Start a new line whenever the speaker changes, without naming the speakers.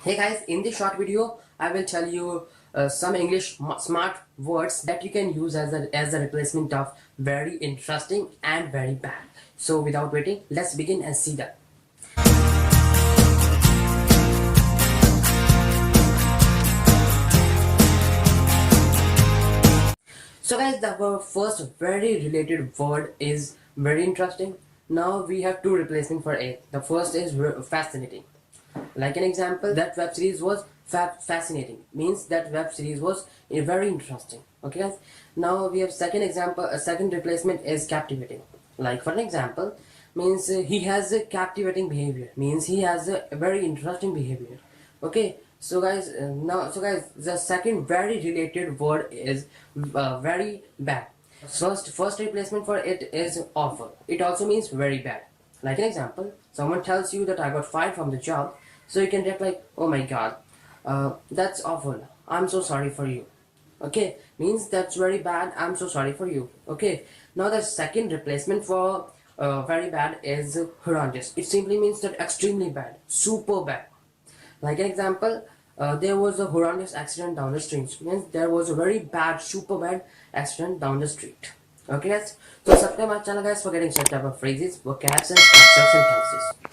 Hey guys, in this short video, I will tell you some English smart words that you can use as a replacement of very interesting and very bad. So without waiting, let's begin and see that. So guys, the first very related word is very interesting. Now we have two replacement for it. The first is fascinating. Like an example, that web series was fascinating. Means that web series was very interesting. Okay guys. Now we have second example. A second replacement is captivating. Like for an example, means he has a captivating behavior. Means he has a very interesting behavior. Okay. So guys, the second very related word is very bad. First replacement for it is awful. It also means very bad. Like an example, someone tells you that I got fired from the job, so you can react like, oh my god, that's awful. I'm so sorry for you. Okay, means that's very bad. I'm so sorry for you. Okay, now the second replacement for very bad is horrendous. It simply means that extremely bad, super bad. Like an example, there was a horrendous accident down the street. Means there was a very bad, super bad accident down the street. Okay guys, so subscribe my channel guys for getting such type of phrases, vocabs and structures and tenses.